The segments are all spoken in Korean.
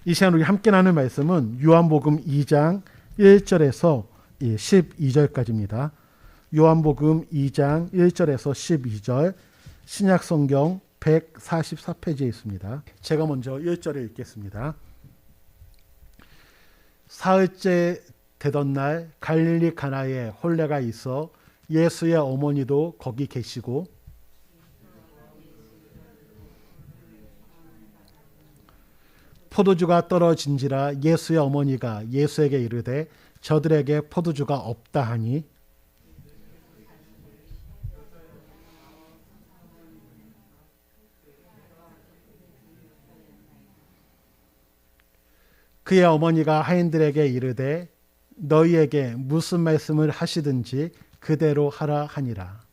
이 시간 우리 함께 나눌 말씀은 요한복음 2장 1절에서 12절까지입니다. 요한복음 2장 1절에서 12절, 신약성경 144페이지에 있습니다. 제가 먼저 1절을 읽겠습니다. 사흘째 되던 날 갈릴리 가나에 혼례가 있어 예수의 어머니도 거기 계시고 포도주가 떨어진지라 예수의 어머니가 예수에게 이르되 저들에게 포도주가 없다 하니 그의 어머니가 하인들에게 이르되 너희에게 무슨 말씀을 하시든지 그대로 하라 하니라.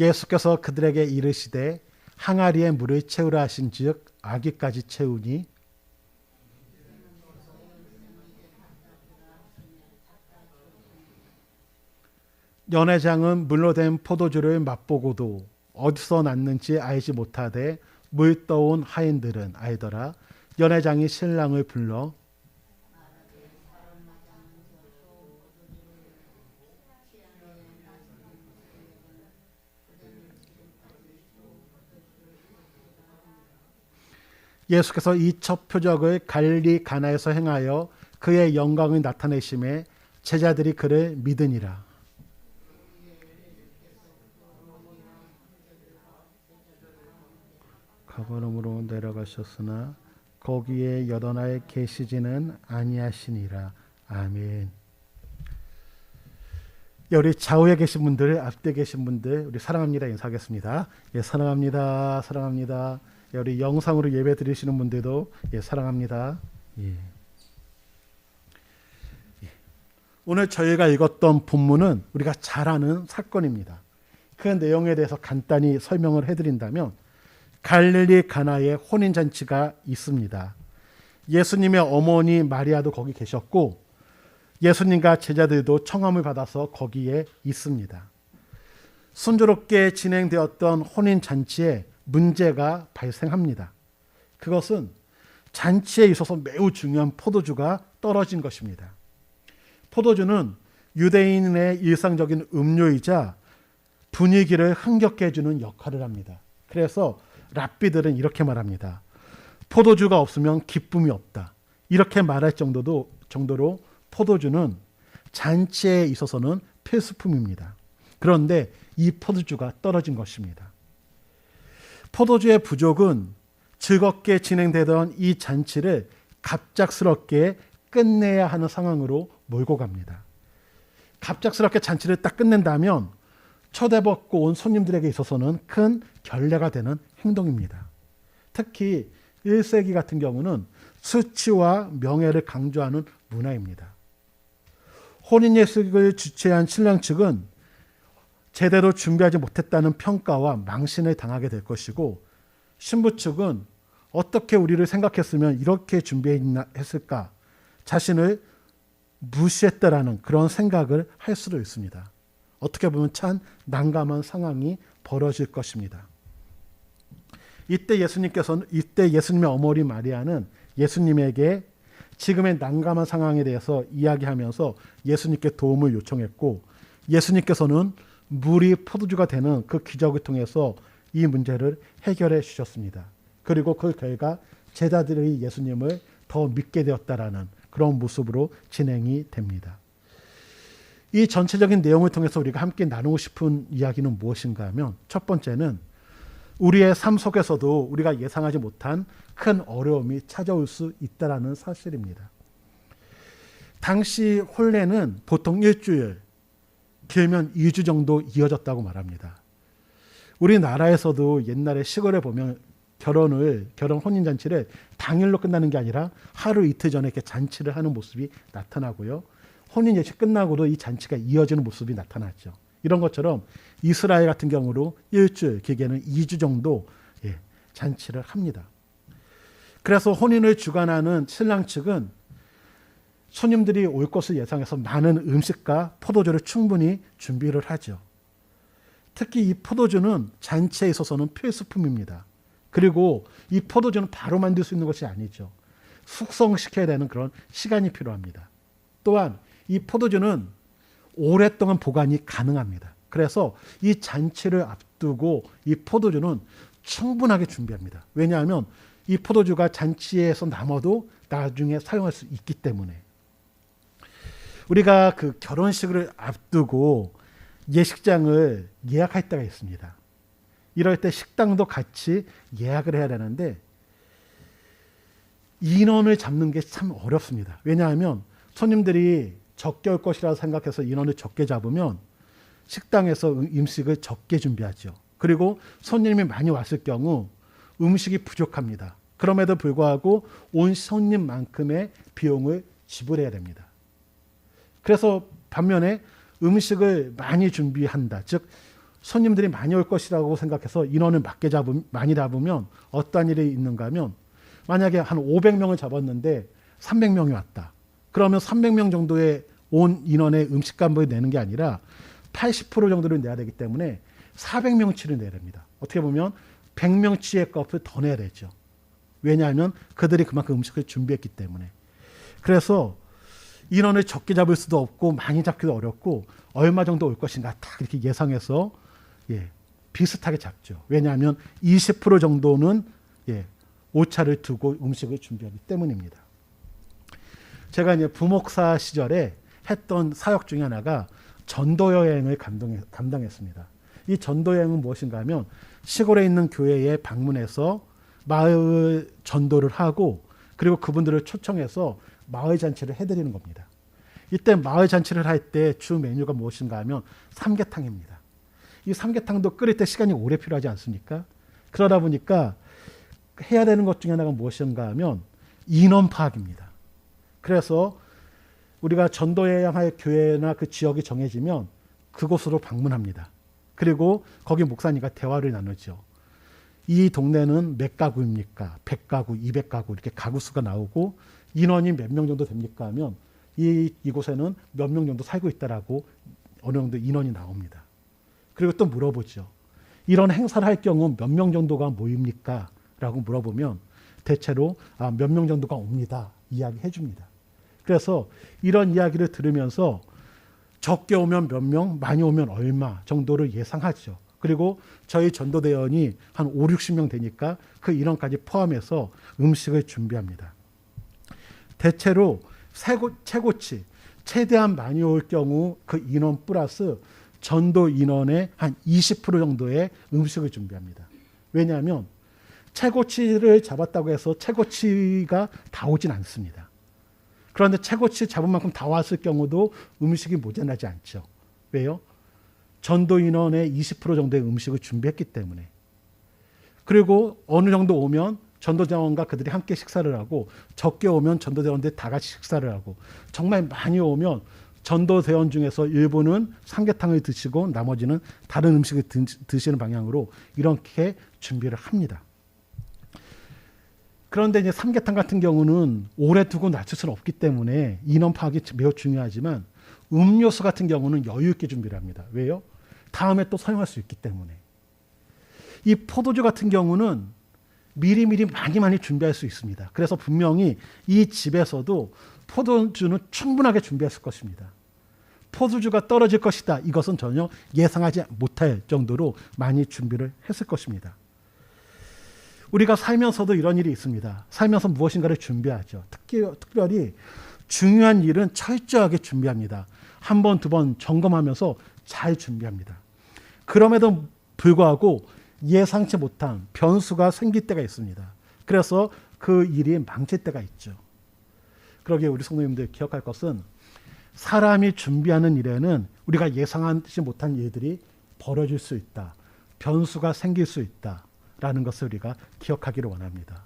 예수께서 그들에게 이르시되 항아리에 물을 채우라 하신즉 아기까지 채우니 연회장은 물로 된 포도주를 맛보고도 어디서 났는지 알지 못하되 물 떠온 하인들은 알더라. 연회장이 신랑을 불러 예수께서 이 첫 표적을 갈릴리 가나에서 행하여 그의 영광을 나타내심에 제자들이 그를 믿으니라. 가버나움으로 내려가셨으나 거기에 여전하여 계시지는 아니하시니라. 아멘. 우리 좌우에 계신 분들, 앞에 계신 분들, 우리 사랑합니다 인사하겠습니다. 예, 사랑합니다, 사랑합니다. 예, 우리 영상으로 예배 드리시는 분들도 예, 사랑합니다. 예. 오늘 저희가 읽었던 본문은 우리가 잘 아는 사건입니다. 그 내용에 대해서 간단히 설명을 해드린다면 갈릴리 가나에 혼인잔치가 있습니다. 예수님의 어머니 마리아도 거기 계셨고 예수님과 제자들도 청함을 받아서 거기에 있습니다. 순조롭게 진행되었던 혼인잔치에 문제가 발생합니다. 그것은 잔치에 있어서 매우 중요한 포도주가 떨어진 것입니다. 포도주는 유대인의 일상적인 음료이자 분위기를 흥겹게 해주는 역할을 합니다. 그래서 랍비들은 이렇게 말합니다. 포도주가 없으면 기쁨이 없다. 이렇게 말할 정도로 포도주는 잔치에 있어서는 필수품입니다. 그런데 이 포도주가 떨어진 것입니다. 포도주의 부족은 즐겁게 진행되던 이 잔치를 갑작스럽게 끝내야 하는 상황으로 몰고 갑니다. 갑작스럽게 잔치를 딱 끝낸다면 초대받고 온 손님들에게 있어서는 큰 결례가 되는 행동입니다. 특히 1세기 같은 경우는 수치와 명예를 강조하는 문화입니다. 혼인 예식을 주최한 신랑 측은 제대로 준비하지 못했다는 평가와 망신을 당하게 될 것이고 신부 측은 어떻게 우리를 생각했으면 이렇게 준비했을까 자신을 무시했다라는 그런 생각을 할 수도 있습니다. 어떻게 보면 참 난감한 상황이 벌어질 것입니다. 이때 예수님의 어머니 마리아는 예수님에게 지금의 난감한 상황에 대해서 이야기하면서 예수님께 도움을 요청했고 예수님께서는 물이 포도주가 되는 그 기적을 통해서 이 문제를 해결해 주셨습니다. 그리고 그 결과 제자들이 예수님을 더 믿게 되었다라는 그런 모습으로 진행이 됩니다. 이 전체적인 내용을 통해서 우리가 함께 나누고 싶은 이야기는 무엇인가 하면 첫 번째는 우리의 삶 속에서도 우리가 예상하지 못한 큰 어려움이 찾아올 수 있다는 사실입니다. 당시 혼례는 보통 일주일, 길면 2주 정도 이어졌다고 말합니다. 우리나라에서도 옛날에 시골에 보면 결혼 혼인잔치를 당일로 끝나는 게 아니라 하루 이틀 전에 이렇게 잔치를 하는 모습이 나타나고요. 혼인 예식 끝나고도 이 잔치가 이어지는 모습이 나타났죠. 이런 것처럼 이스라엘 같은 경우로 일주일, 길게는 2주 정도 잔치를 합니다. 그래서 혼인을 주관하는 신랑 측은 손님들이 올 것을 예상해서 많은 음식과 포도주를 충분히 준비를 하죠. 특히 이 포도주는 잔치에 있어서는 필수품입니다. 그리고 이 포도주는 바로 만들 수 있는 것이 아니죠. 숙성시켜야 되는 그런 시간이 필요합니다. 또한 이 포도주는 오랫동안 보관이 가능합니다. 그래서 이 잔치를 앞두고 이 포도주는 충분하게 준비합니다. 왜냐하면 이 포도주가 잔치에서 남아도 나중에 사용할 수 있기 때문에. 우리가 그 결혼식을 앞두고 예식장을 예약할 때가 있습니다. 이럴 때 식당도 같이 예약을 해야 되는데 인원을 잡는 게 참 어렵습니다. 왜냐하면 손님들이 적게 올 것이라 생각해서 인원을 적게 잡으면 식당에서 음식을 적게 준비하죠. 그리고 손님이 많이 왔을 경우 음식이 부족합니다. 그럼에도 불구하고 온 손님만큼의 비용을 지불해야 됩니다. 그래서 반면에 음식을 많이 준비한다. 즉 손님들이 많이 올 것이라고 생각해서 인원을 많이 잡으면 어떠한 일이 있는가 하면 만약에 한 500명을 잡았는데 300명이 왔다. 그러면 300명 정도의 온 인원의 음식값을 내는 게 아니라 80% 정도를 내야 되기 때문에 400명치를 내야 됩니다. 어떻게 보면 100명치의 값을 더 내야 되죠. 왜냐하면 그들이 그만큼 음식을 준비했기 때문에. 그래서 인원을 적게 잡을 수도 없고 많이 잡기도 어렵고 얼마 정도 올 것인가 다 이렇게 예상해서 비슷하게 잡죠. 왜냐하면 20% 정도는 오차를 두고 음식을 준비하기 때문입니다. 제가 이제 부목사 시절에 했던 사역 중에 하나가 전도 여행을 감당했습니다. 이 전도 여행은 무엇인가 하면 시골에 있는 교회에 방문해서 마을 전도를 하고 그리고 그분들을 초청해서 마을 잔치를 해드리는 겁니다. 이때 마을 잔치를 할 때 주 메뉴가 무엇인가 하면 삼계탕입니다. 이 삼계탕도 끓일 때 시간이 오래 필요하지 않습니까? 그러다 보니까 해야 되는 것 중에 하나가 무엇인가 하면 인원 파악입니다. 그래서 우리가 전도여행할 교회나 그 지역이 정해지면 그곳으로 방문합니다. 그리고 거기 목사님과 대화를 나누죠. 이 동네는 몇 가구입니까? 100가구, 200가구 이렇게 가구 수가 나오고 인원이 몇 명 정도 됩니까? 하면 이곳에는 몇 명 정도 살고 있다라고 어느 정도 인원이 나옵니다. 그리고 또 물어보죠. 이런 행사를 할 경우 몇 명 정도가 모입니까? 라고 물어보면 대체로 몇 명 정도가 옵니다. 이야기해 줍니다. 그래서 이런 이야기를 들으면서 적게 오면 몇 명, 많이 오면 얼마 정도를 예상하죠. 그리고 저희 전도대원이 한 5, 60명 되니까 그 인원까지 포함해서 음식을 준비합니다. 대체로 최고치, 최대한 많이 올 경우 그 인원 플러스 전도 인원의 한 20% 정도의 음식을 준비합니다. 왜냐하면 최고치를 잡았다고 해서 최고치가 다 오진 않습니다. 그런데 최고치 잡은 만큼 다 왔을 경우도 음식이 모자라지 않죠. 왜요? 전도 인원의 20% 정도의 음식을 준비했기 때문에. 그리고 어느 정도 오면 전도대원과 그들이 함께 식사를 하고 적게 오면 전도대원들이 다 같이 식사를 하고 정말 많이 오면 전도대원 중에서 일부는 삼계탕을 드시고 나머지는 다른 음식을 드시는 방향으로 이렇게 준비를 합니다. 그런데 이제 삼계탕 같은 경우는 오래 두고 낮출 수는 없기 때문에 인원 파악이 매우 중요하지만 음료수 같은 경우는 여유 있게 준비를 합니다. 왜요? 다음에 또 사용할 수 있기 때문에. 이 포도주 같은 경우는 미리미리 많이 준비할 수 있습니다. 그래서 분명히 이 집에서도 포도주는 충분하게 준비했을 것입니다. 포도주가 떨어질 것이다. 이것은 전혀 예상하지 못할 정도로 많이 준비를 했을 것입니다. 우리가 살면서도 이런 일이 있습니다. 살면서 무엇인가를 준비하죠. 특별히 중요한 일은 철저하게 준비합니다. 한 번, 두 번 점검하면서 잘 준비합니다. 그럼에도 불구하고 예상치 못한 변수가 생길 때가 있습니다. 그래서 그 일이 망칠 때가 있죠. 그러기에 우리 성도님들 기억할 것은 사람이 준비하는 일에는 우리가 예상하지 못한 일들이 벌어질 수 있다. 변수가 생길 수 있다라는 것을 우리가 기억하기를 원합니다.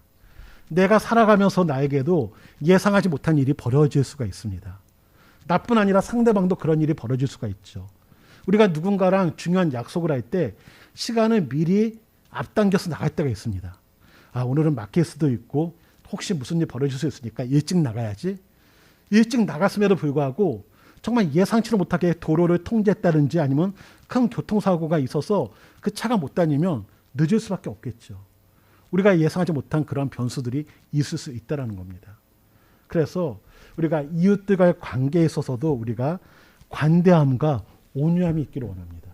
내가 살아가면서 나에게도 예상하지 못한 일이 벌어질 수가 있습니다. 나뿐 아니라 상대방도 그런 일이 벌어질 수가 있죠. 우리가 누군가랑 중요한 약속을 할 때 시간을 미리 앞당겨서 나갈 때가 있습니다. 오늘은 막힐 수도 있고 혹시 무슨 일 벌어질 수 있으니까 일찍 나가야지. 일찍 나갔음에도 불구하고 정말 예상치도 못하게 도로를 통제했다든지 아니면 큰 교통사고가 있어서 그 차가 못 다니면 늦을 수밖에 없겠죠. 우리가 예상하지 못한 그런 변수들이 있을 수 있다는 겁니다. 그래서 우리가 이웃들과의 관계에 있어서도 우리가 관대함과 온유함이 있기를 원합니다.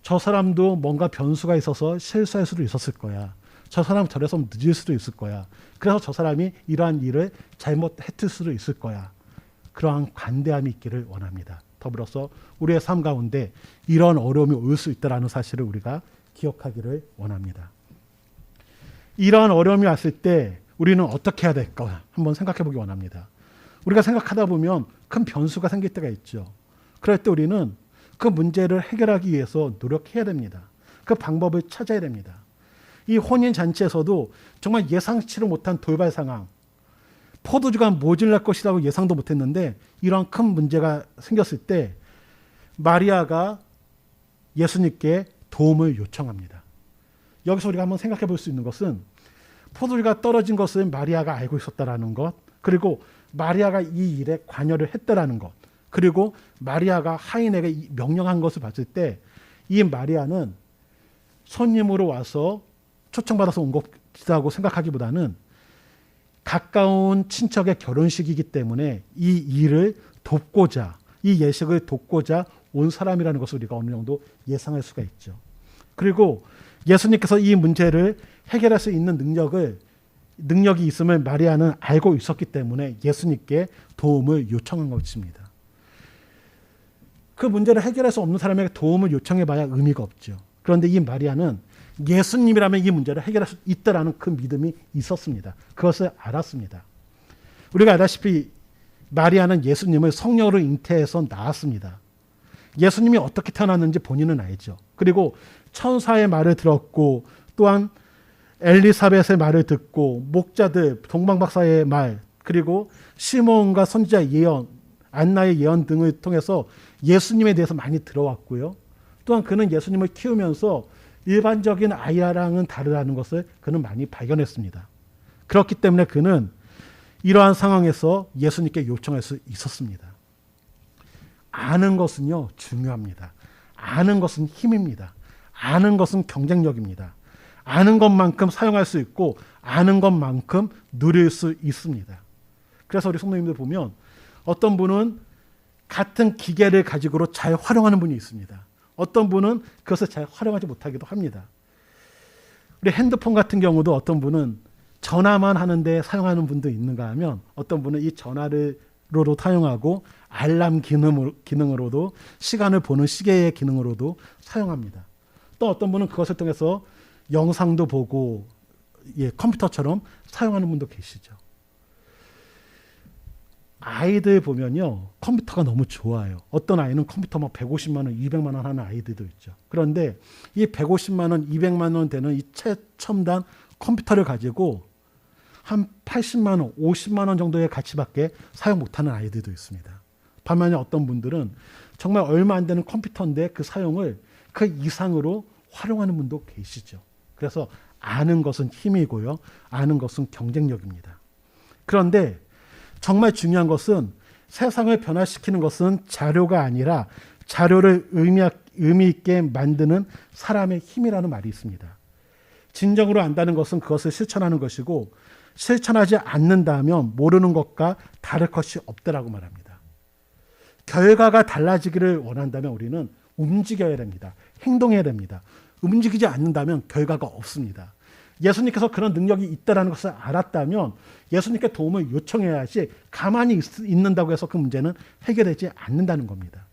저 사람도 뭔가 변수가 있어서 실수할 수도 있었을 거야. 저 사람 저래서 늦을 수도 있을 거야. 그래서 저 사람이 이러한 일을 잘못했을 수도 있을 거야. 그러한 관대함이 있기를 원합니다. 더불어서 우리의 삶 가운데 이런 어려움이 올 수 있다는 사실을 우리가 기억하기를 원합니다. 이러한 어려움이 왔을 때 우리는 어떻게 해야 될까 한번 생각해 보기 원합니다. 우리가 생각하다 보면 큰 변수가 생길 때가 있죠. 그럴 때 우리는 그 문제를 해결하기 위해서 노력해야 됩니다. 그 방법을 찾아야 됩니다. 이 혼인잔치에서도 정말 예상치를 못한 돌발 상황, 포도주가 모질랄 것이라고 예상도 못했는데 이러한 큰 문제가 생겼을 때 마리아가 예수님께 도움을 요청합니다. 여기서 우리가 한번 생각해 볼 수 있는 것은 포도주가 떨어진 것을 마리아가 알고 있었다라는 것, 그리고 마리아가 이 일에 관여를 했다라는 것, 그리고 마리아가 하인에게 명령한 것을 봤을 때 이 마리아는 손님으로 와서 초청받아서 온 것이라고 생각하기보다는 가까운 친척의 결혼식이기 때문에 이 일을 돕고자, 이 예식을 돕고자 온 사람이라는 것을 우리가 어느 정도 예상할 수가 있죠. 그리고 예수님께서 이 문제를 해결할 수 있는 능력이 있음을 마리아는 알고 있었기 때문에 예수님께 도움을 요청한 것입니다. 그 문제를 해결할 수 없는 사람에게 도움을 요청해봐야 의미가 없죠. 그런데 이 마리아는 예수님이라면 이 문제를 해결할 수 있다라는 그 믿음이 있었습니다. 그것을 알았습니다. 우리가 알다시피 마리아는 예수님을 성령으로 잉태해서 낳았습니다. 예수님이 어떻게 태어났는지 본인은 알죠. 그리고 천사의 말을 들었고 또한 엘리사벳의 말을 듣고 목자들, 동방박사의 말, 그리고 시몬과 선지자 예언, 안나의 예언 등을 통해서 예수님에 대해서 많이 들어왔고요. 또한 그는 예수님을 키우면서 일반적인 아이랑은 다르다는 것을 그는 많이 발견했습니다. 그렇기 때문에 그는 이러한 상황에서 예수님께 요청할 수 있었습니다. 아는 것은요, 중요합니다. 아는 것은 힘입니다. 아는 것은 경쟁력입니다. 아는 것만큼 사용할 수 있고 아는 것만큼 누릴 수 있습니다. 그래서 우리 성도님들 보면 어떤 분은 같은 기계를 가지고 잘 활용하는 분이 있습니다. 어떤 분은 그것을 잘 활용하지 못하기도 합니다. 우리 핸드폰 같은 경우도 어떤 분은 전화만 하는데 사용하는 분도 있는가 하면 어떤 분은 이 전화로도 사용하고 알람 기능으로도 시간을 보는 시계의 기능으로도 사용합니다. 또 어떤 분은 그것을 통해서 영상도 보고 컴퓨터처럼 사용하는 분도 계시죠. 아이들 보면요, 컴퓨터가 너무 좋아요. 어떤 아이는 컴퓨터 막 150만 원, 200만 원 하는 아이들도 있죠. 그런데 이 150만 원, 200만 원 되는 이 최첨단 컴퓨터를 가지고 한 80만 원, 50만 원 정도의 가치밖에 사용 못하는 아이들도 있습니다. 반면에 어떤 분들은 정말 얼마 안 되는 컴퓨터인데 그 사용을 그 이상으로 활용하는 분도 계시죠. 그래서 아는 것은 힘이고요. 아는 것은 경쟁력입니다. 그런데 정말 중요한 것은 세상을 변화시키는 것은 자료가 아니라 자료를 의미 있게 만드는 사람의 힘이라는 말이 있습니다. 진정으로 안다는 것은 그것을 실천하는 것이고 실천하지 않는다면 모르는 것과 다를 것이 없다라고 말합니다. 결과가 달라지기를 원한다면 우리는 움직여야 됩니다. 행동해야 됩니다. 움직이지 않는다면 결과가 없습니다. 예수님께서 그런 능력이 있다는 것을 알았다면 예수님께 도움을 요청해야지 가만히 있는다고 해서 그 문제는 해결되지 않는다는 겁니다.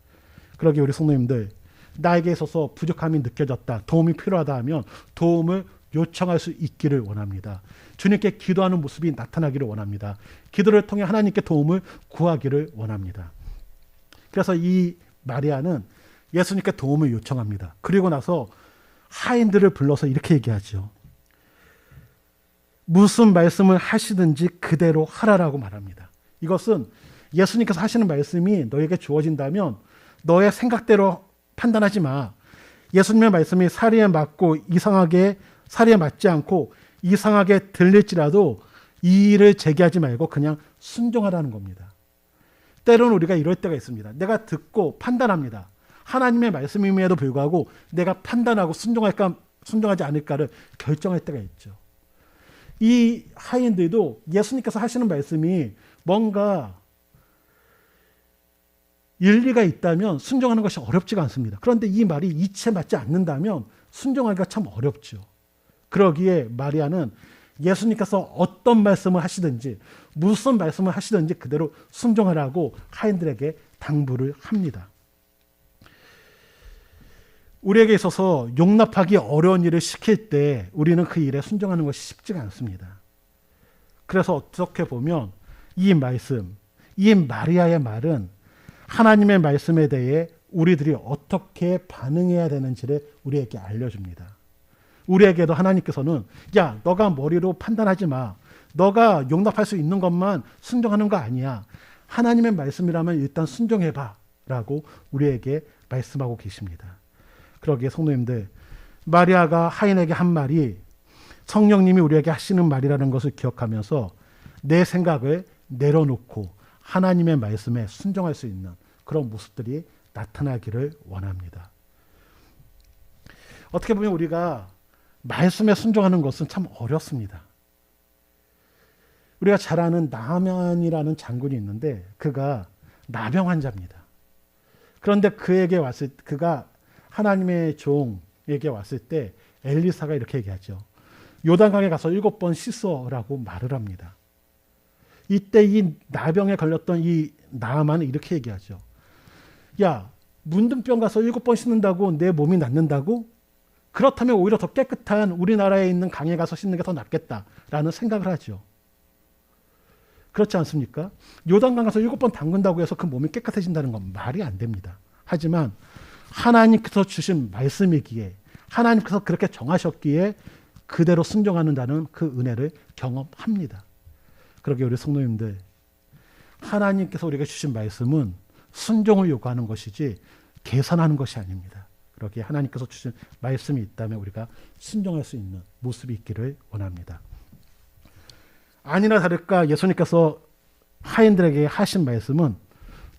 그러기에 우리 성도님들, 나에게 있어서 부족함이 느껴졌다, 도움이 필요하다 하면 도움을 요청할 수 있기를 원합니다. 주님께 기도하는 모습이 나타나기를 원합니다. 기도를 통해 하나님께 도움을 구하기를 원합니다. 그래서 이 마리아는 예수님께 도움을 요청합니다. 그리고 나서 하인들을 불러서 이렇게 얘기하죠. 무슨 말씀을 하시든지 그대로 하라라고 말합니다. 이것은 예수님께서 하시는 말씀이 너에게 주어진다면 너의 생각대로 판단하지 마. 예수님의 말씀이 사리에 맞지 않고 이상하게 들릴지라도 이 일을 제기하지 말고 그냥 순종하라는 겁니다. 때로는 우리가 이럴 때가 있습니다. 내가 듣고 판단합니다. 하나님의 말씀임에도 불구하고 내가 판단하고 순종할까 순종하지 않을까를 결정할 때가 있죠. 이 하인들도 예수님께서 하시는 말씀이 뭔가 일리가 있다면 순종하는 것이 어렵지가 않습니다. 그런데 이 말이 이치에 맞지 않는다면 순종하기가 참 어렵죠. 그러기에 마리아는 예수님께서 어떤 말씀을 하시든지 무슨 말씀을 하시든지 그대로 순종하라고 하인들에게 당부를 합니다. 우리에게 있어서 용납하기 어려운 일을 시킬 때 우리는 그 일에 순종하는 것이 쉽지가 않습니다. 그래서 어떻게 보면 이 말씀, 이 마리아의 말은 하나님의 말씀에 대해 우리들이 어떻게 반응해야 되는지를 우리에게 알려줍니다. 우리에게도 하나님께서는 야, 너가 머리로 판단하지 마. 너가 용납할 수 있는 것만 순종하는 거 아니야. 하나님의 말씀이라면 일단 순종해봐 라고 우리에게 말씀하고 계십니다. 그러기에 성도님들, 마리아가 하인에게 한 말이 성령님이 우리에게 하시는 말이라는 것을 기억하면서 내 생각을 내려놓고 하나님의 말씀에 순종할 수 있는 그런 모습들이 나타나기를 원합니다. 어떻게 보면 우리가 말씀에 순종하는 것은 참 어렵습니다. 우리가 잘 아는 나만이라는 장군이 있는데 그가 나병 환자입니다. 그런데 그가 하나님의 종에게 왔을 때 엘리사가 이렇게 얘기하죠. 요단강에 가서 7번 씻어라고 말을 합니다. 이때 이 나병에 걸렸던 이 나만은 이렇게 얘기하죠. 야, 문둥병 가서 7번 씻는다고 내 몸이 낫는다고? 그렇다면 오히려 더 깨끗한 우리나라에 있는 강에 가서 씻는 게 더 낫겠다라는 생각을 하죠. 그렇지 않습니까? 요단강 가서 7번 담근다고 해서 그 몸이 깨끗해진다는 건 말이 안 됩니다. 하지만 하나님께서 주신 말씀이기에 하나님께서 그렇게 정하셨기에 그대로 순종하는다는 그 은혜를 경험합니다. 그러기에 우리 성도님들, 하나님께서 우리에게 주신 말씀은 순종을 요구하는 것이지 계산하는 것이 아닙니다. 그러기에 하나님께서 주신 말씀이 있다면 우리가 순종할 수 있는 모습이 있기를 원합니다. 아니나 다를까 예수님께서 하인들에게 하신 말씀은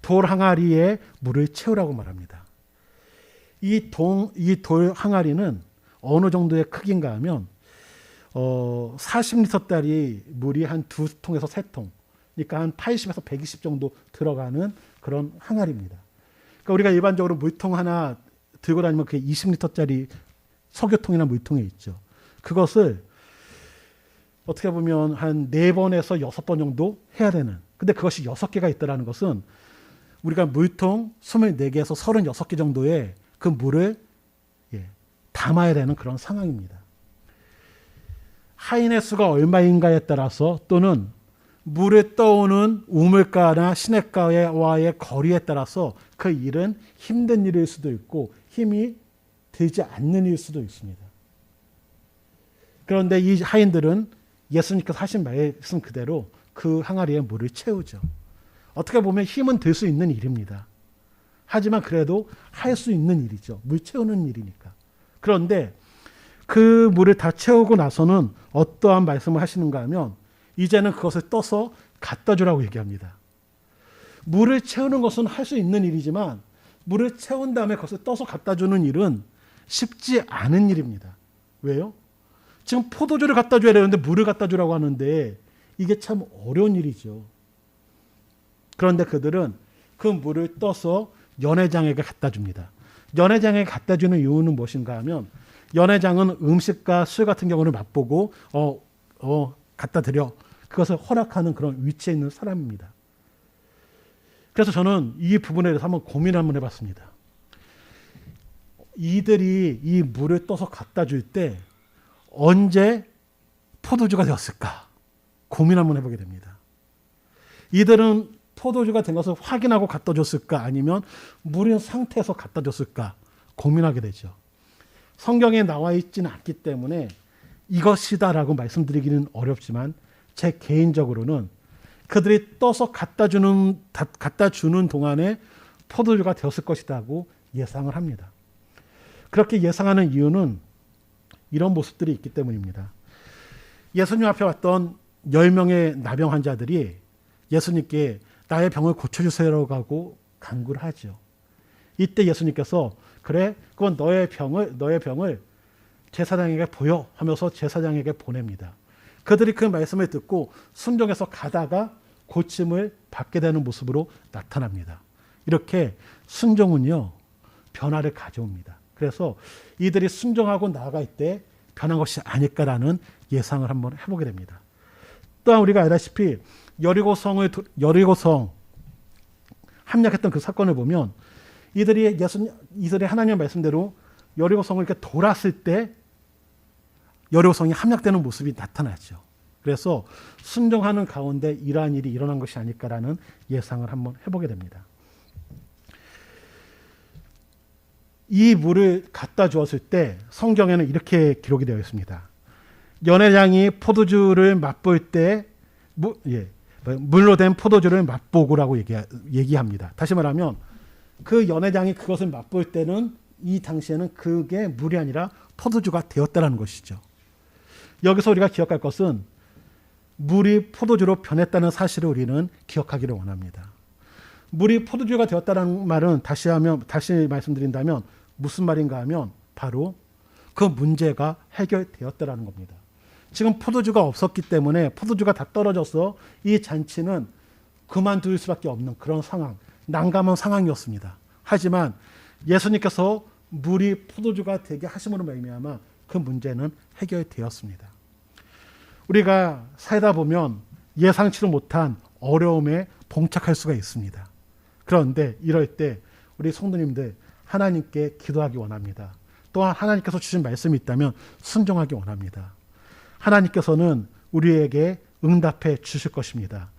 돌 항아리에 물을 채우라고 말합니다. 이 돌 항아리는 어느 정도의 크기인가 하면 40리터짜리 물이 한 2통에서 3통, 그러니까 한 80에서 120 정도 들어가는 그런 항아리입니다. 그러니까 우리가 일반적으로 물통 하나 들고 다니면 그게 20리터짜리 석유통이나 물통에 있죠. 그것을 어떻게 보면 한 4번에서 6번 정도 해야 되는, 근데 그것이 6개가 있다는 것은 우리가 물통 24개에서 36개 정도의 그 물을 담아야 되는 그런 상황입니다. 하인의 수가 얼마인가에 따라서 또는 물에 떠오는 우물가나 시냇가와의 거리에 따라서 그 일은 힘든 일일 수도 있고 힘이 들지 않는 일일 수도 있습니다. 그런데 이 하인들은 예수님께서 하신 말씀 그대로 그 항아리에 물을 채우죠. 어떻게 보면 힘은 들 수 있는 일입니다. 하지만 그래도 할 수 있는 일이죠. 물 채우는 일이니까. 그런데 그 물을 다 채우고 나서는 어떠한 말씀을 하시는가 하면 이제는 그것을 떠서 갖다 주라고 얘기합니다. 물을 채우는 것은 할 수 있는 일이지만 물을 채운 다음에 그것을 떠서 갖다 주는 일은 쉽지 않은 일입니다. 왜요? 지금 포도주를 갖다 줘야 되는데 물을 갖다 주라고 하는데 이게 참 어려운 일이죠. 그런데 그들은 그 물을 떠서 연회장에게 갖다 줍니다. 연회장에게 갖다 주는 이유는 무엇인가 하면 연회장은 음식과 술 같은 경우를 맛보고 갖다 드려 그것을 허락하는 그런 위치에 있는 사람입니다. 그래서 저는 이 부분에 대해서 한번 고민을 한번 해봤습니다. 이들이 이 물을 떠서 갖다 줄 때 언제 포도주가 되었을까? 고민 한번 해보게 됩니다. 이들은 포도주가 된 것을 확인하고 갖다 줬을까? 아니면 물인 상태에서 갖다 줬을까? 고민하게 되죠. 성경에 나와 있지는 않기 때문에 이것이다라고 말씀드리기는 어렵지만 제 개인적으로는 그들이 떠서 갖다 주는 동안에 포도주가 되었을 것이라고 예상을 합니다. 그렇게 예상하는 이유는 이런 모습들이 있기 때문입니다. 예수님 앞에 왔던 10명의 나병 환자들이 예수님께 나의 병을 고쳐주세요라고 하고 간구를 하죠. 이때 예수님께서 그래, 그건 너의 병을 제사장에게 보여 하면서 제사장에게 보냅니다. 그들이 그 말씀을 듣고 순종해서 가다가 고침을 받게 되는 모습으로 나타납니다. 이렇게 순종은요, 변화를 가져옵니다. 그래서 이들이 순종하고 나아갈 때 변한 것이 아닐까라는 예상을 한번 해보게 됩니다. 또한 우리가 알다시피 여리고성 함락했던 그 사건을 보면 이들이 하나님의 말씀대로 여리고성을 이렇게 돌았을 때 여리고성이 함락되는 모습이 나타나죠. 그래서 순종하는 가운데 이러한 일이 일어난 것이 아닐까라는 예상을 한번 해보게 됩니다. 이 물을 갖다 주었을 때 성경에는 이렇게 기록이 되어 있습니다. 연회장이 포도주를 맛볼 때 물로 된 포도주를 맛보고라고 얘기합니다. 다시 말하면 그 연회장이 그것을 맛볼 때는 이 당시에는 그게 물이 아니라 포도주가 되었다는 것이죠. 여기서 우리가 기억할 것은 물이 포도주로 변했다는 사실을 우리는 기억하기를 원합니다. 물이 포도주가 되었다는 말은 다시 말씀드린다면 무슨 말인가 하면 바로 그 문제가 해결되었다는 겁니다. 지금 포도주가 없었기 때문에 포도주가 다 떨어져서 이 잔치는 그만둘 수밖에 없는 그런 상황, 난감한 상황이었습니다. 하지만 예수님께서 물이 포도주가 되게 하심으로 말미암아 그 문제는 해결되었습니다. 우리가 살다 보면 예상치도 못한 어려움에 봉착할 수가 있습니다. 그런데 이럴 때 우리 성도님들 하나님께 기도하기 원합니다. 또한 하나님께서 주신 말씀이 있다면 순종하기 원합니다. 하나님께서는 우리에게 응답해 주실 것입니다.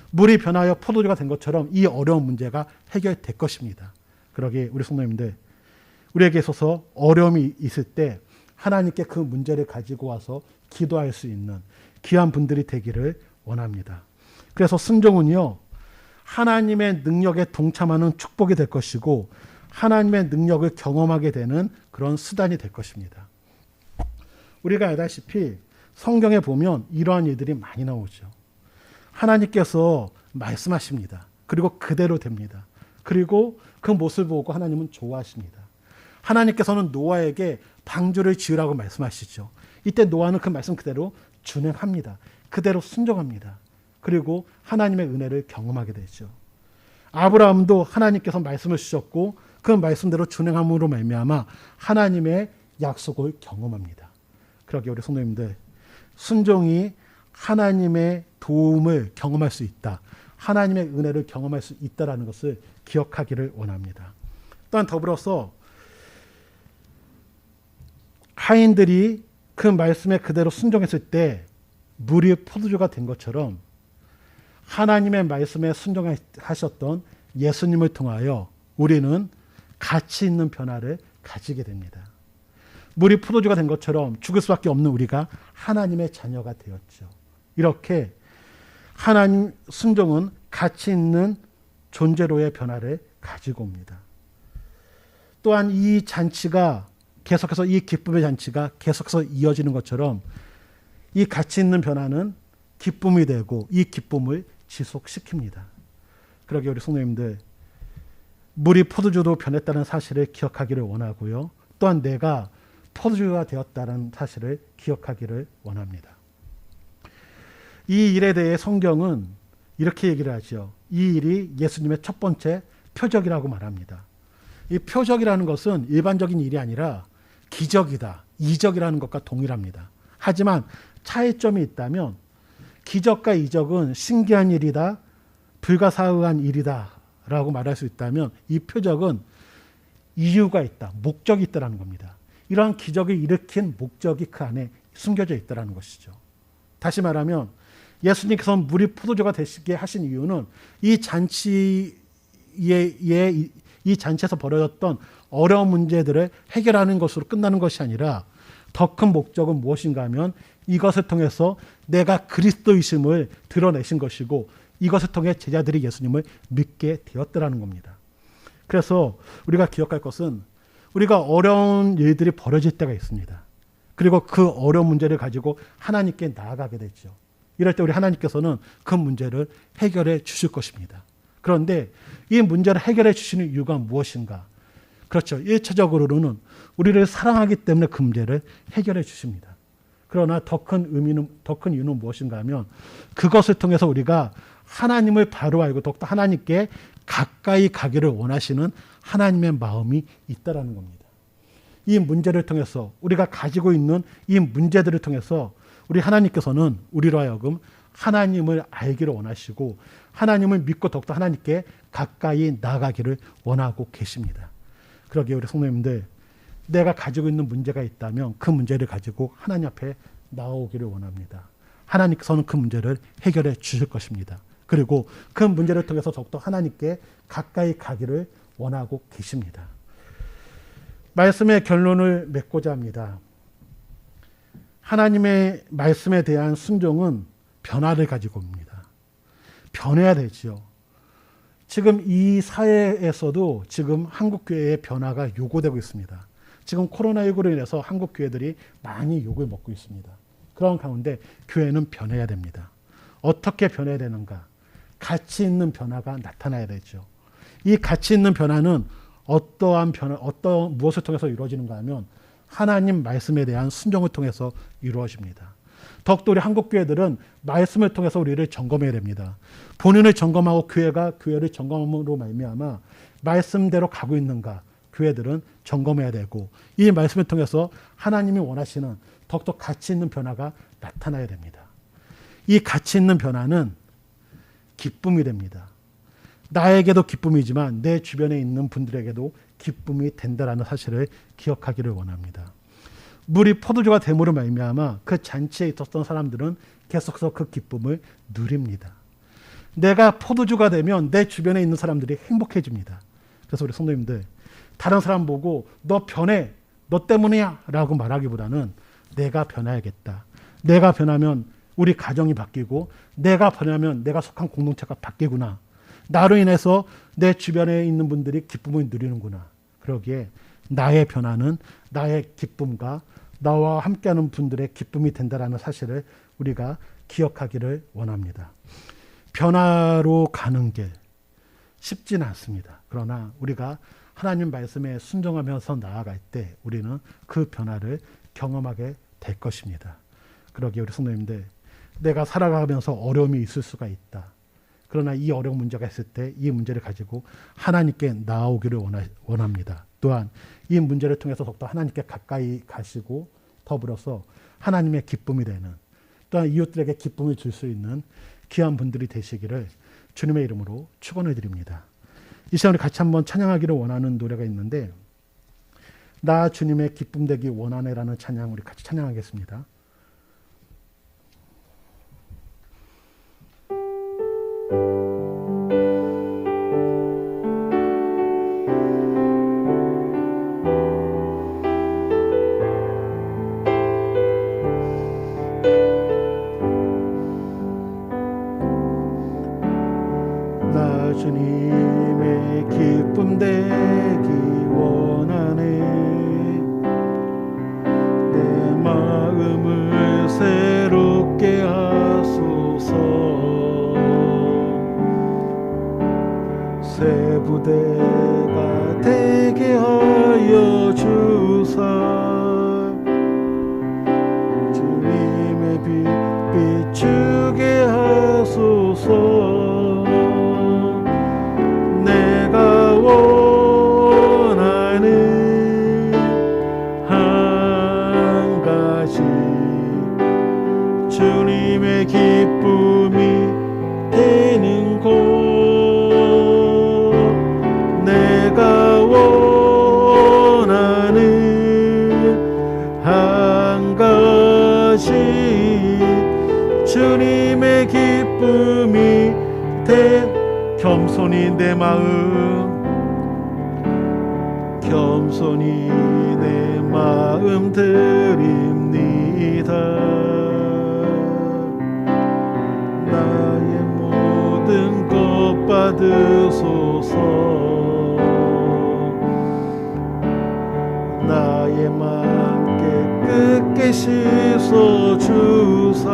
물이 변하여 포도주가 된 것처럼 이 어려운 문제가 해결될 것입니다. 그러기에 우리 성도님들, 우리에게 있어서 어려움이 있을 때 하나님께 그 문제를 가지고 와서 기도할 수 있는 귀한 분들이 되기를 원합니다. 그래서 순종은요, 하나님의 능력에 동참하는 축복이 될 것이고 하나님의 능력을 경험하게 되는 그런 수단이 될 것입니다. 우리가 알다시피 성경에 보면 이러한 일들이 많이 나오죠. 하나님께서 말씀하십니다. 그리고 그대로 됩니다. 그리고 그 모습을 보고 하나님은 좋아하십니다. 하나님께서는 노아에게 방주를 지으라고 말씀하시죠. 이때 노아는 그 말씀 그대로 준행합니다. 그대로 순종합니다. 그리고 하나님의 은혜를 경험하게 되죠. 아브라함도 하나님께서 말씀을 주셨고 그 말씀대로 준행함으로 말미암아 하나님의 약속을 경험합니다. 그러기에 우리 성도님들, 순종이 하나님의 도움을 경험할 수 있다. 하나님의 은혜를 경험할 수 있다는 것을 기억하기를 원합니다. 또한 더불어서 하인들이 그 말씀에 그대로 순종했을 때 물이 포도주가 된 것처럼 하나님의 말씀에 순종하셨던 예수님을 통하여 우리는 가치 있는 변화를 가지게 됩니다. 물이 포도주가 된 것처럼 죽을 수밖에 없는 우리가 하나님의 자녀가 되었죠. 이렇게 하나님 순종은 가치 있는 존재로의 변화를 가지고 옵니다. 또한 이 잔치가 계속해서 이 기쁨의 잔치가 계속해서 이어지는 것처럼 이 가치 있는 변화는 기쁨이 되고 이 기쁨을 지속시킵니다. 그러기에 우리 성도님들, 물이 포도주로 변했다는 사실을 기억하기를 원하고요. 또한 내가 포도주가 되었다는 사실을 기억하기를 원합니다. 이 일에 대해 성경은 이렇게 얘기를 하죠. 이 일이 예수님의 첫 번째 표적이라고 말합니다. 이 표적이라는 것은 일반적인 일이 아니라 기적이다, 이적이라는 것과 동일합니다. 하지만 차이점이 있다면 기적과 이적은 신기한 일이다, 불가사의한 일이다 라고 말할 수 있다면 이 표적은 이유가 있다, 목적이 있다는 겁니다. 이러한 기적을 일으킨 목적이 그 안에 숨겨져 있다는 것이죠. 다시 말하면 예수님께서 물이 포도주가 되시게 하신 이유는 이 잔치에서 벌어졌던 어려운 문제들을 해결하는 것으로 끝나는 것이 아니라 더 큰 목적은 무엇인가 하면 이것을 통해서 내가 그리스도이심을 드러내신 것이고 이것을 통해 제자들이 예수님을 믿게 되었다는 겁니다. 그래서 우리가 기억할 것은 우리가 어려운 일들이 벌어질 때가 있습니다. 그리고 그 어려운 문제를 가지고 하나님께 나아가게 되죠. 이럴 때 우리 하나님께서는 그 문제를 해결해 주실 것입니다. 그런데 이 문제를 해결해 주시는 이유가 무엇인가? 그렇죠. 1차적으로는 우리를 사랑하기 때문에 그 문제를 해결해 주십니다. 그러나 더 큰 이유는 무엇인가 하면 그것을 통해서 우리가 하나님을 바로 알고 더욱더 하나님께 가까이 가기를 원하시는 하나님의 마음이 있다라는 겁니다. 이 문제를 통해서 우리가 가지고 있는 이 문제들을 통해서 우리 하나님께서는 우리로 하여금 하나님을 알기를 원하시고 하나님을 믿고 더욱더 하나님께 가까이 나아가기를 원하고 계십니다. 그러기에 우리 성도님들, 내가 가지고 있는 문제가 있다면 그 문제를 가지고 하나님 앞에 나오기를 원합니다. 하나님께서는 그 문제를 해결해 주실 것입니다. 그리고 그 문제를 통해서 더욱더 하나님께 가까이 가기를 원하고 계십니다. 말씀의 결론을 맺고자 합니다. 하나님의 말씀에 대한 순종은 변화를 가지고 옵니다. 변해야 되죠. 지금 이 사회에서도 지금 한국교회의 변화가 요구되고 있습니다. 지금 코로나19로 인해서 한국교회들이 많이 욕을 먹고 있습니다. 그런 가운데 교회는 변해야 됩니다. 어떻게 변해야 되는가? 가치 있는 변화가 나타나야 되죠. 이 가치 있는 변화는 어떠한 무엇을 통해서 이루어지는가 하면 하나님 말씀에 대한 순종을 통해서 이루어집니다. 더욱더 우리 한국교회들은 말씀을 통해서 우리를 점검해야 됩니다. 본인을 점검하고 교회가 교회를 점검함으로 말미암아 말씀대로 가고 있는가 교회들은 점검해야 되고, 이 말씀을 통해서 하나님이 원하시는 더욱더 가치 있는 변화가 나타나야 됩니다. 이 가치 있는 변화는 기쁨이 됩니다. 나에게도 기쁨이지만 내 주변에 있는 분들에게도 기쁨이 된다라는 사실을 기억하기를 원합니다. 물이 포도주가 됨으로 말미암아 그 잔치에 있었던 사람들은 계속해서 그 기쁨을 누립니다. 내가 포도주가 되면 내 주변에 있는 사람들이 행복해집니다. 그래서 우리 성도님들, 다른 사람 보고 너 변해, 너 때문이야 라고 말하기보다는 내가 변해야겠다. 내가 변하면 우리 가정이 바뀌고, 내가 변하면 내가 속한 공동체가 바뀌구나. 나로 인해서 내 주변에 있는 분들이 기쁨을 누리는구나. 그러기에 나의 변화는 나의 기쁨과 나와 함께하는 분들의 기쁨이 된다라는 사실을 우리가 기억하기를 원합니다. 변화로 가는 게 쉽지는 않습니다. 그러나 우리가 하나님 말씀에 순종하면서 나아갈 때 우리는 그 변화를 경험하게 될 것입니다. 그러기에 우리 성도님들, 내가 살아가면서 어려움이 있을 수가 있다. 그러나 이 어려운 문제가 있을 때 이 문제를 가지고 하나님께 나아오기를 원합니다. 또한 이 문제를 통해서 더욱더 하나님께 가까이 가시고 더불어서 하나님의 기쁨이 되는, 또한 이웃들에게 기쁨을 줄 수 있는 귀한 분들이 되시기를 주님의 이름으로 축원을 드립니다. 이 시간 우리 같이 한번 찬양하기를 원하는 노래가 있는데, 나 주님의 기쁨 되기 원하네라는 찬양 우리 같이 찬양하겠습니다. 주님의 기쁨 되기 원하네. 내 마음을 새롭게 하소서. 새 부대가 되게 하여 주사. 주님의 빛 비추게 하소서. 원하는 한 가지, 주님의 기쁨이 되는 것. 내가 원하는 한 가지, 주님의 기쁨이 겸손히 내 마음, 겸손히 내 마음 드립니다. 나의 모든 것 받으소서. 나의 맘 깨끗게 씻어 주사.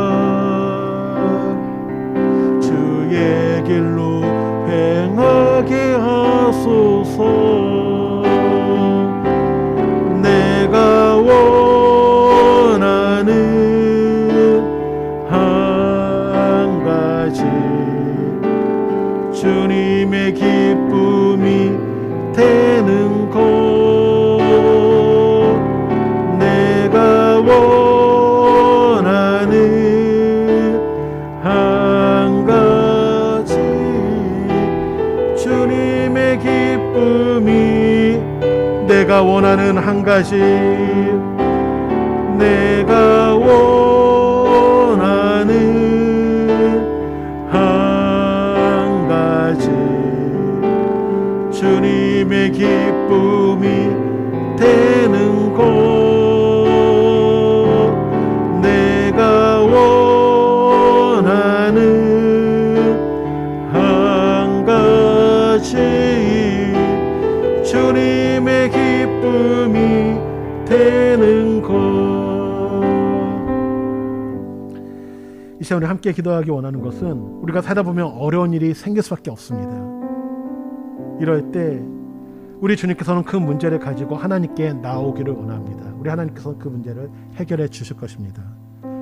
주의 길로 행하게 하소서. 주님의 기쁨이 내가 원하는 한 가지, 내가 원하는 한 가지, 주님의 기쁨이 되는 것, 내가 원하는 한 가지, 주님의 기쁨이 되는 것. 이 시간 우리 함께 기도하기 원하는 것은, 우리가 살다 보면 어려운 일이 생길 수밖에 없습니다. 이럴 때 우리 주님께서는 그 문제를 가지고 하나님께 나오기를 원합니다. 우리 하나님께서는 그 문제를 해결해 주실 것입니다.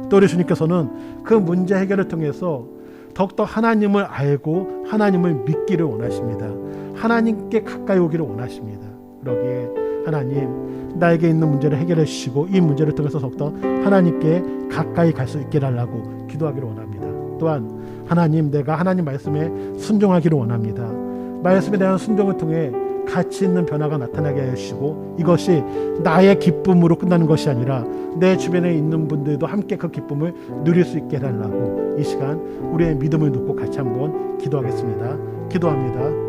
또 우리 주님께서는 그 문제 해결을 통해서 더욱더 하나님을 알고 하나님을 믿기를 원하십니다. 하나님께 가까이 오기를 원하십니다. 그러기에 하나님, 나에게 있는 문제를 해결해 주시고 이 문제를 통해서 더욱더 하나님께 가까이 갈 수 있게 해달라고 기도하기를 원합니다. 또한 하나님, 내가 하나님 말씀에 순종하기를 원합니다. 말씀에 대한 순종을 통해 가치 있는 변화가 나타나게 해주시고, 이것이 나의 기쁨으로 끝나는 것이 아니라 내 주변에 있는 분들도 함께 그 기쁨을 누릴 수 있게 해달라고 이 시간 우리의 믿음을 놓고 같이 한번 기도하겠습니다. 기도합니다.